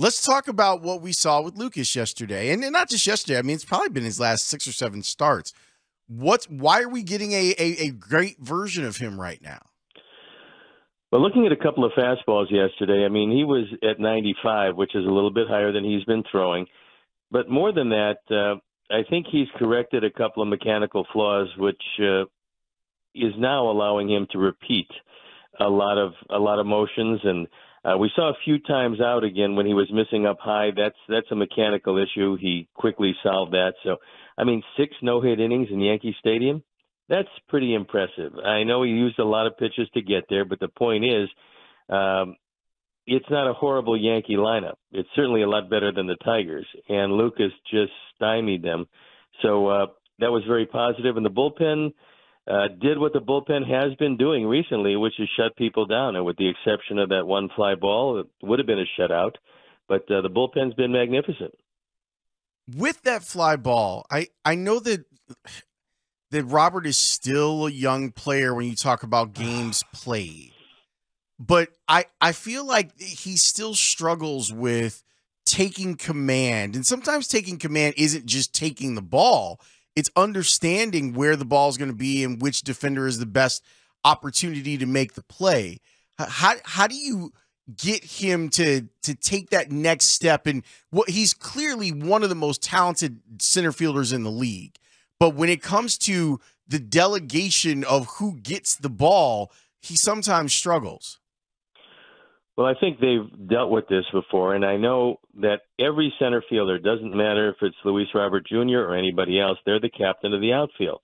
Let's talk about what we saw with Lucas yesterday. And not just yesterday. I mean, it's probably been his last 6 or 7 starts. Why are we getting a great version of him right now? Well, looking at a couple of fastballs yesterday, I mean, he was at 95, which is a little bit higher than he's been throwing. But more than that, I think he's corrected a couple of mechanical flaws, which is now allowing him to repeat a lot of motions. And we saw a few times out again when he was missing up high. That's a mechanical issue. He quickly solved that. So, I mean, 6 no-hit innings in Yankee Stadium, that's pretty impressive. I know he used a lot of pitches to get there, but the point is, it's not a horrible Yankee lineup. It's certainly a lot better than the Tigers, and Lucas just stymied them. So that was very positive. And the bullpen did what the bullpen has been doing recently, which is shut people down. And with the exception of that one fly ball, it would have been a shutout. But the bullpen's been magnificent. With that fly ball, I know that Robert is still a young player when you talk about games played. But I feel like he still struggles with taking command. And sometimes taking command isn't just taking the ball. It's understanding where the ball is going to be and which defender is the best opportunity to make the play. How do you get him to take that next step? And he's clearly one of the most talented center fielders in the league. But when it comes to the delegation of who gets the ball, he sometimes struggles. Well, I think they've dealt with this before, and I know that every center fielder, doesn't matter if it's Luis Robert Jr. or anybody else, they're the captain of the outfield.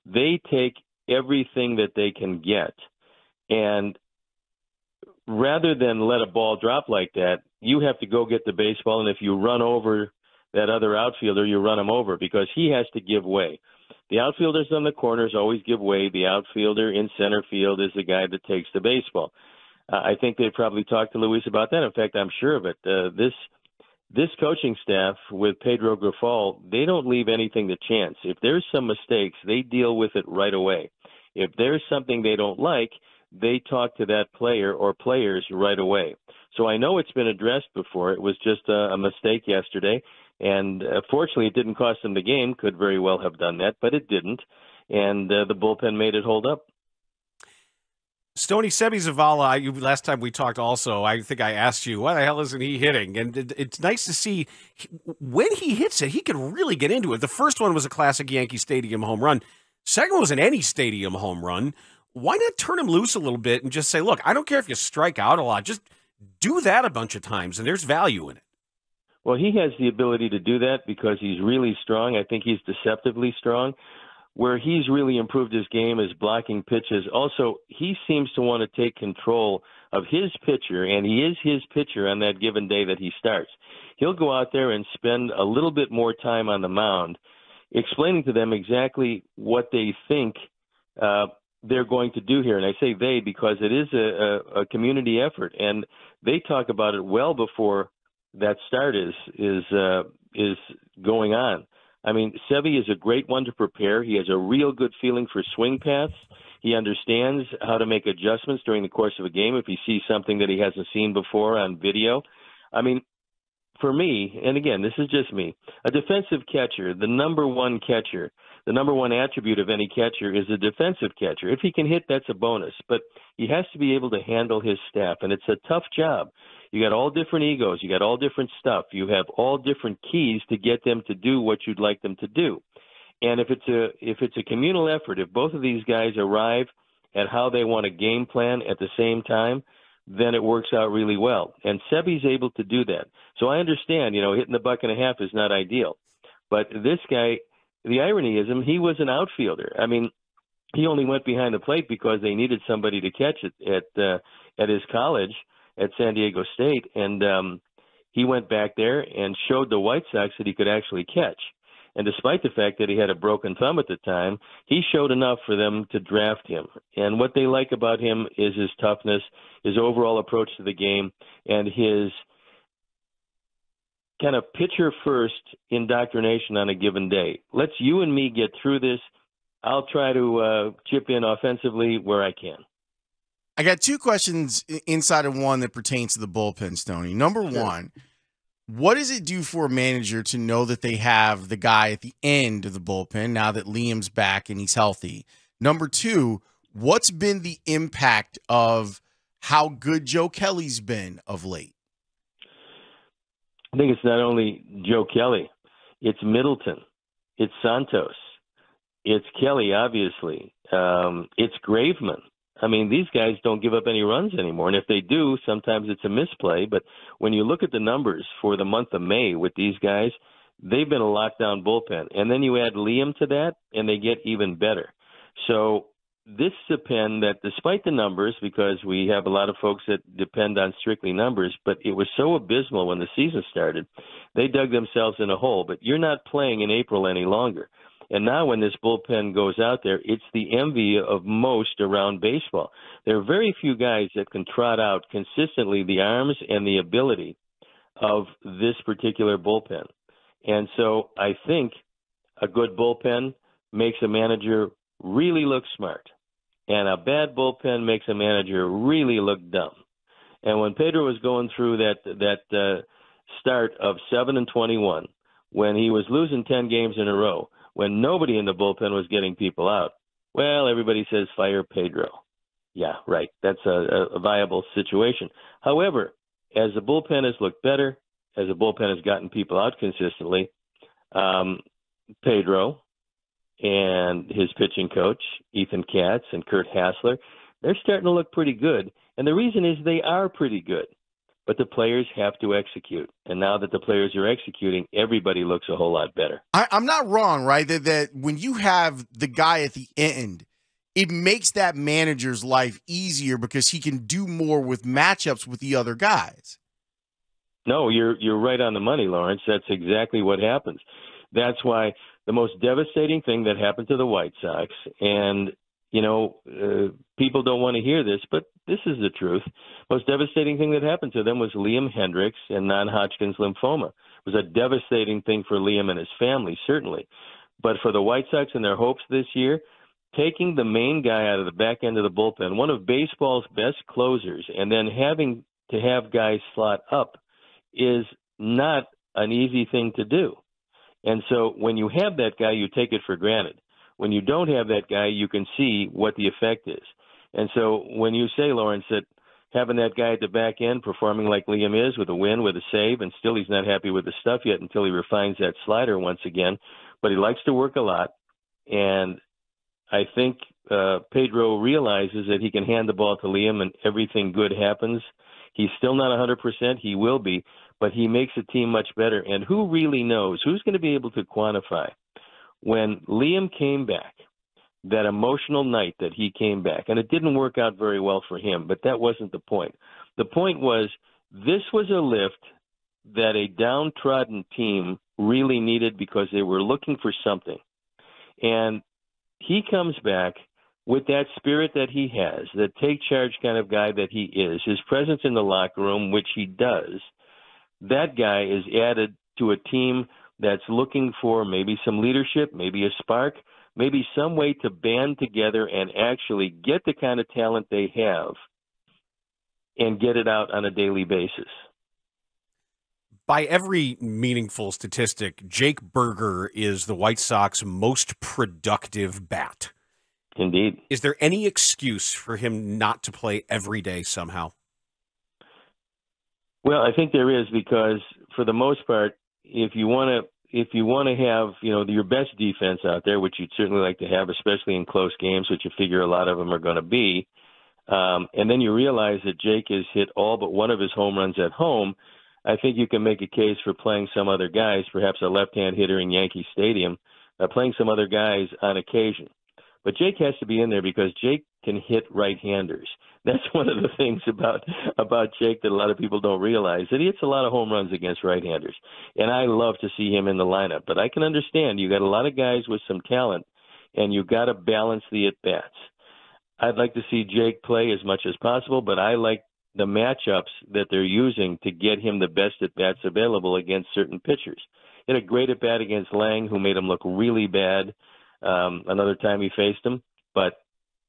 They take everything that they can get, and rather than let a ball drop like that, you have to go get the baseball, and if you run over that other outfielder, you run him over because he has to give way. The outfielders on the corners always give way. The outfielder in center field is the guy that takes the baseball. I think they probably talked to Luis about that. In fact, I'm sure of it. This coaching staff with Pedro Grifol, they don't leave anything to chance. If there's some mistakes, they deal with it right away. If there's something they don't like, they talk to that player or players right away. So I know it's been addressed before. It was just a mistake yesterday, and fortunately it didn't cost them the game. Could very well have done that, but it didn't, and the bullpen made it hold up. Stoney, Seby Zavala, last time we talked also, I think I asked you, why the hell isn't he hitting? And it's nice to see when he hits it, he can really get into it. The first one was a classic Yankee Stadium home run. Second one was an any stadium home run. Why not turn him loose a little bit and just say, look, I don't care if you strike out a lot. Just do that a bunch of times, and there's value in it. Well, he has the ability to do that because he's really strong. I think he's deceptively strong. Where he's really improved his game is blocking pitches. Also, he seems to want to take control of his pitcher, and he is his pitcher on that given day that he starts. He'll go out there and spend a little bit more time on the mound explaining to them exactly what they think they're going to do here. And I say they because it is a community effort, and they talk about it well before that start is going on. I mean, Seby is a great one to prepare. He has a real good feeling for swing paths. He understands how to make adjustments during the course of a game if he sees something that he hasn't seen before on video. I mean, for me, and again, this is just me, a defensive catcher, the number one catcher, the number one attribute of any catcher is a defensive catcher. If he can hit, that's a bonus. But he has to be able to handle his staff, and it's a tough job. You got all different egos. You got all different stuff. You have all different keys to get them to do what you'd like them to do. And if it's a communal effort, if both of these guys arrive at how they want a game plan at the same time, then it works out really well. And Seby's able to do that. So I understand, hitting the buck and a half is not ideal. But this guy, the irony is he was an outfielder. I mean, he only went behind the plate because they needed somebody to catch it at his college at San Diego State, and he went back there and showed the White Sox that he could actually catch. And despite the fact that he had a broken thumb at the time, he showed enough for them to draft him. And what they like about him is his toughness, his overall approach to the game, and his kind of pitcher-first indoctrination on a given day. Let's you and me get through this. I'll try to chip in offensively where I can. I got 2 questions inside of one that pertains to the bullpen, Stoney. Number one, What does it do for a manager to know that they have the guy at the end of the bullpen now that Liam's back and he's healthy? Number two, what's been the impact of how good Joe Kelly's been of late? I think it's not only Joe Kelly, it's Middleton, it's Santos, it's Kelly, obviously, it's Graveman. I mean, these guys don't give up any runs anymore, and if they do, sometimes it's a misplay. But when you look at the numbers for the month of May with these guys, they've been a lockdown bullpen. And then you add Liam to that, and they get even better. So this is a pen that, despite the numbers, because we have a lot of folks that depend on strictly numbers, but it was so abysmal when the season started, they dug themselves in a hole. But you're not playing in April any longer. And now when this bullpen goes out there, it's the envy of most around baseball. There are very few guys that can trot out consistently the arms and the ability of this particular bullpen. And so I think a good bullpen makes a manager really look smart. And a bad bullpen makes a manager really look dumb. And when Pedro was going through that start of 7-21, when he was losing 10 games in a row, when nobody in the bullpen was getting people out, well, everybody says fire Pedro. Yeah, right. That's a viable situation. However, as the bullpen has looked better, as the bullpen has gotten people out consistently, Pedro and his pitching coach, Ethan Katz and Kurt Hassler, they're starting to look pretty good. And the reason is they are pretty good. But the players have to execute. And now that the players are executing, everybody looks a whole lot better. I'm not wrong, right? That when you have the guy at the end, it makes that manager's life easier because he can do more with matchups with the other guys. No, you're right on the money, Lawrence. That's exactly what happens. That's why the most devastating thing that happened to the White Sox, and people don't want to hear this, but this is the truth. Most devastating thing that happened to them was Liam Hendriks and non-Hodgkin's lymphoma. It was a devastating thing for Liam and his family, certainly. But for the White Sox and their hopes this year, taking the main guy out of the back end of the bullpen, one of baseball's best closers, and then having to have guys slot up is not an easy thing to do. And so when you have that guy, you take it for granted. When you don't have that guy, you can see what the effect is. And so when you say, Lawrence, that having that guy at the back end performing like Liam is, with a win, with a save, and still he's not happy with the stuff yet until he refines that slider once again, but he likes to work a lot. And I think Pedro realizes that he can hand the ball to Liam and everything good happens. He's still not 100%. He will be, but he makes the team much better. And who really knows? Who's going to be able to quantify when Liam came back, that emotional night that he came back, and it didn't work out very well for him, but that wasn't the point. The point was this was a lift that a downtrodden team really needed because they were looking for something. And he comes back with that spirit that he has, that take charge kind of guy that he is, his presence in the locker room, which he does. That guy is added to a team that's looking for maybe some leadership, maybe a spark, maybe some way to band together and actually get the kind of talent they have and get it out on a daily basis. By every meaningful statistic, Jake Burger is the White Sox most productive bat. Indeed. Is there any excuse for him not to play every day somehow? Well, I think there is, because for the most part, if you want to have, your best defense out there, which you'd certainly like to have, especially in close games, which you figure a lot of them are going to be, and then you realize that Jake has hit all but one of his home runs at home, I think you can make a case for playing some other guys, perhaps a left-hand hitter in Yankee Stadium, playing some other guys on occasion. But Jake has to be in there because Jake can hit right-handers. That's one of the things about Jake that a lot of people don't realize, that he hits a lot of home runs against right-handers. And I love to see him in the lineup. But I can understand you got a lot of guys with some talent, and you got to balance the at-bats. I'd like to see Jake play as much as possible, but I like the matchups that they're using to get him the best at-bats available against certain pitchers. He had a great at-bat against Lang, who made him look really bad another time he faced him. But,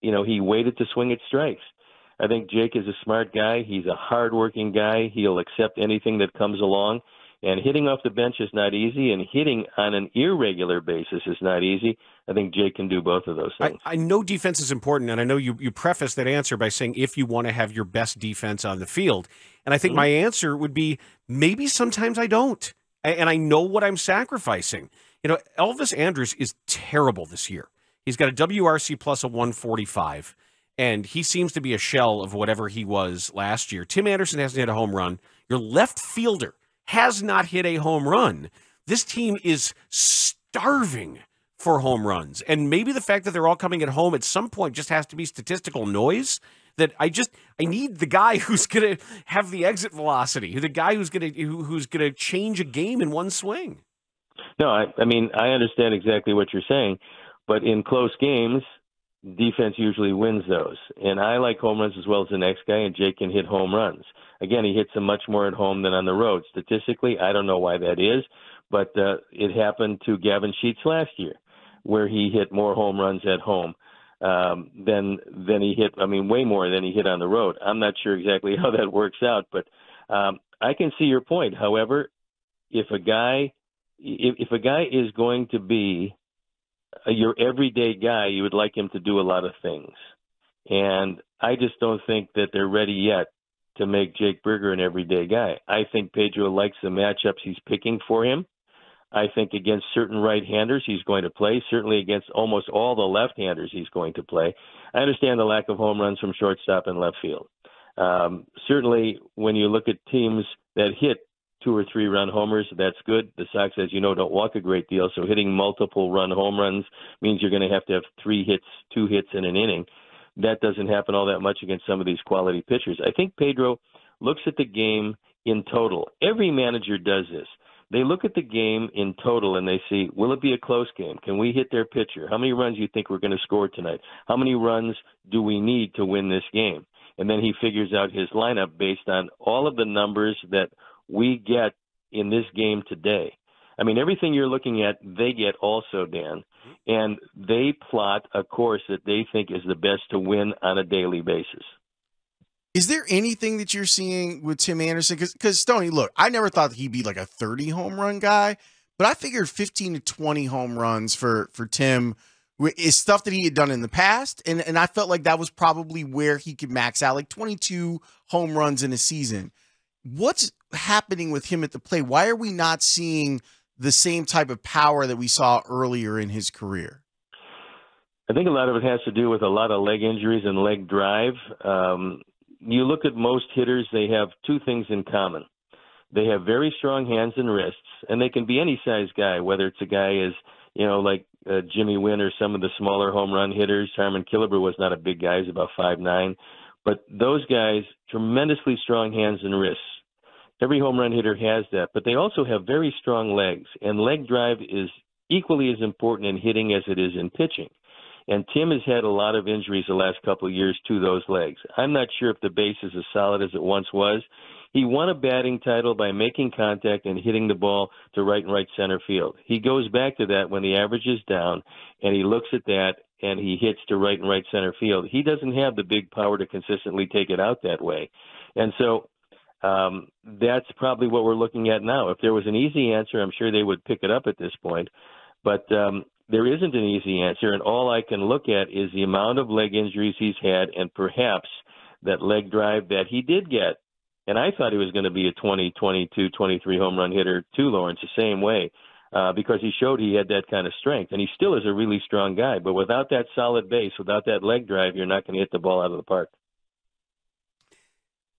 he waited to swing at strikes. I think Jake is a smart guy. He's a hard-working guy. He'll accept anything that comes along. And hitting off the bench is not easy, and hitting on an irregular basis is not easy. I think Jake can do both of those things. I know defense is important, and I know you preface that answer by saying if you want to have your best defense on the field. And I think my answer would be maybe sometimes I don't. And I know what I'm sacrificing. You know, Elvis Andrus is terrible this year. He's got a WRC plus of 145, and he seems to be a shell of whatever he was last year. Tim Anderson hasn't hit a home run. Your left fielder has not hit a home run. This team is starving for home runs. And maybe the fact that they're all coming at home at some point just has to be statistical noise. That I need the guy who's going to have the exit velocity, the guy who's going to change a game in one swing. No, I mean, I understand exactly what you're saying, but in close games, defense usually wins those. And I like home runs as well as the next guy, and Jake can hit home runs. Again, he hits them much more at home than on the road. Statistically, I don't know why that is, but it happened to Gavin Sheets last year, where he hit more home runs at home than he hit. I mean, way more than he hit on the road. I'm not sure exactly how that works out, but I can see your point. However, if a guy is going to be your everyday guy, you would like him to do a lot of things, and I just don't think that they're ready yet to make Jake Bridger an everyday guy. I think Pedro likes the matchups he's picking for him. I think against certain right-handers he's going to play. Certainly against almost all the left-handers he's going to play. I understand the lack of home runs from shortstop and left field. Certainly when you look at teams that hit 2 or 3 run homers, that's good. The Sox, as you know, don't walk a great deal, so hitting multiple run home runs means you're going to have 3 hits, 2 hits in an inning. That doesn't happen all that much against some of these quality pitchers. I think Pedro looks at the game in total. Every manager does this. They look at the game in total and they see, will it be a close game? Can we hit their pitcher? How many runs do you think we're going to score tonight? How many runs do we need to win this game? And then he figures out his lineup based on all of the numbers that we get in this game today. I mean, everything you're looking at, they get also, Dan. And they plot a course that they think is the best to win on a daily basis. Is there anything that you're seeing with Tim Anderson? Because Stoney, look, I never thought that he'd be like a 30 home run guy, but I figured 15 to 20 home runs for Tim is stuff that he had done in the past. And I felt like that was probably where he could max out, like 22 home runs in a season. What's happening with him at the plate? Why are we not seeing the same type of power that we saw earlier in his career? I think a lot of it has to do with a lot of leg injuries and leg drive. You look at most hitters, they have 2 things in common. They have very strong hands and wrists, and they can be any size guy, whether it's a guy as, like Jimmy Wynn or some of the smaller home run hitters. Harmon Killebrew was not a big guy. He's about 5'9". But those guys, tremendously strong hands and wrists. Every home run hitter has that, but they also have very strong legs, and leg drive is equally as important in hitting as it is in pitching. And Tim has had a lot of injuries the last couple of years to those legs. I'm not sure if the base is as solid as it once was. He won a batting title by making contact and hitting the ball to right and right center field. He goes back to that when the average is down, and he looks at that, and he hits to right and right center field. He doesn't have the big power to consistently take it out that way. And so that's probably what we're looking at now. If there was an easy answer, I'm sure they would pick it up at this point. But there isn't an easy answer, and all I can look at is the amount of leg injuries he's had and perhaps that leg drive that he did get. And I thought he was going to be a 20, 22, 23 home run hitter too, Lawrence, the same way, because he showed he had that kind of strength. And he still is a really strong guy. But without that solid base, without that leg drive, you're not going to hit the ball out of the park.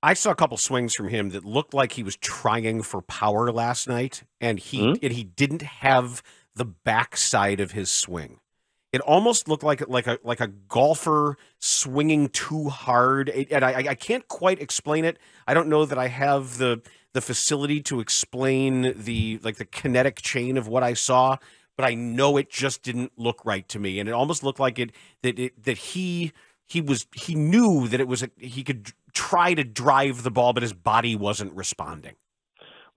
I saw a couple swings from him that looked like he was trying for power last night, and he didn't have the backside of his swing. It almost looked like a golfer swinging too hard, and I can't quite explain it. I don't know that I have the facility to explain the kinetic chain of what I saw, but I know it just didn't look right to me, and it almost looked like that he knew that he could try to drive the ball, but his body wasn't responding.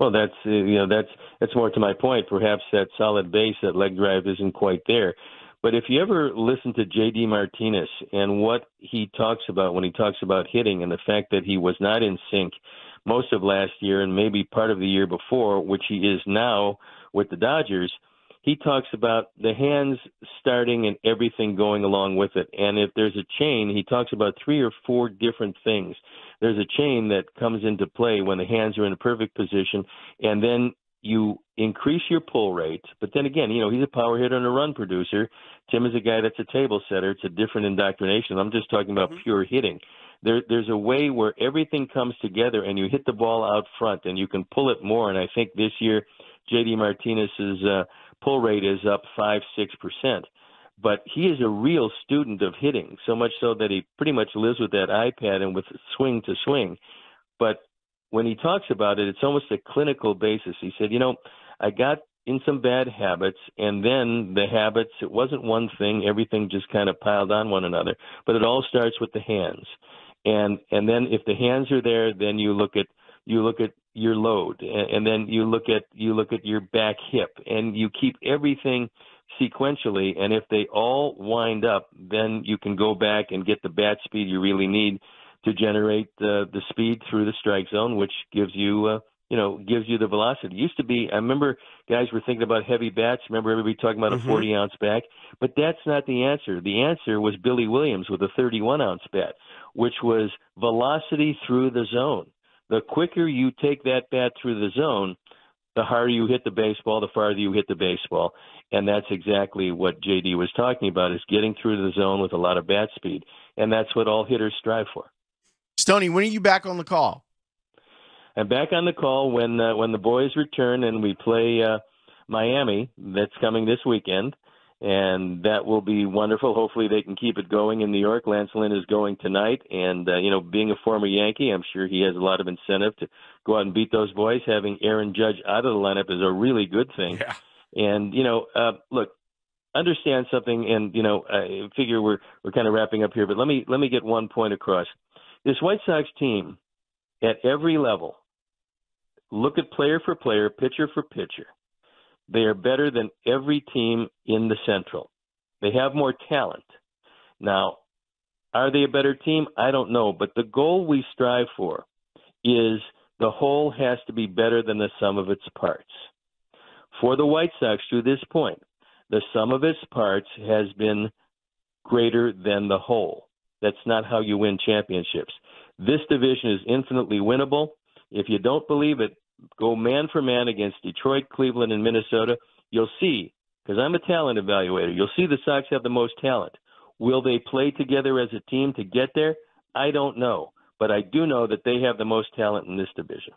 Well, that's more to my point. Perhaps that solid base, that leg drive isn't quite there. But if you ever listen to J.D. Martinez and what he talks about when he talks about hitting and the fact that he was not in sync, most of last year and maybe part of the year before, which he is now with the Dodgers, he talks about the hands starting and everything going along with it. And if there's a chain, he talks about 3 or 4 different things. There's a chain that comes into play when the hands are in a perfect position, and then you increase your pull rate. But then again, he's a power hitter and a run producer. Tim is a guy that's a table setter. It's a different indoctrination. I'm just talking about pure hitting. There's a way where everything comes together and you hit the ball out front and you can pull it more. And I think this year, J.D. Martinez's pull rate is up 5-6%. But he is a real student of hitting, so much so that he pretty much lives with that iPad and with swing to swing. But when he talks about it, it's almost a clinical basis. He said, I got in some bad habits, and then the habits, it wasn't one thing. Everything just kind of piled on one another. But it all starts with the hands. And then if the hands are there, then you look at your load, and then you look at your back hip, and you keep everything sequentially. And if they all wind up, then you can go back and get the bat speed you really need to generate the speed through the strike zone, which gives you the velocity. It used to be, I remember guys were thinking about heavy bats. Remember everybody talking about a 40-ounce bat? But that's not the answer. The answer was Billy Williams with a 31-ounce bat, which was velocity through the zone. The quicker you take that bat through the zone, the harder you hit the baseball, the farther you hit the baseball. And that's exactly what J.D. was talking about, is getting through the zone with a lot of bat speed. And that's what all hitters strive for. Stoney, when are you back on the call? I'm back on the call when the boys return and we play Miami. That's coming this weekend, and that will be wonderful. Hopefully they can keep it going in New York. Lance Lynn is going tonight, and being a former Yankee, I'm sure he has a lot of incentive to go out and beat those boys. Having Aaron Judge out of the lineup is a really good thing. Yeah. And look, understand something, and I figure we're kind of wrapping up here, but let me get one point across. This White Sox team, at every level, look at player for player, pitcher for pitcher, they are better than every team in the Central. They have more talent. Now, are they a better team? I don't know. But the goal we strive for is the whole has to be better than the sum of its parts. For the White Sox, to this point, the sum of its parts has been greater than the whole. That's not how you win championships. This division is infinitely winnable. If you don't believe it, go man for man against Detroit, Cleveland, and Minnesota. You'll see, because I'm a talent evaluator, you'll see the Sox have the most talent. Will they play together as a team to get there? I don't know. But I do know that they have the most talent in this division.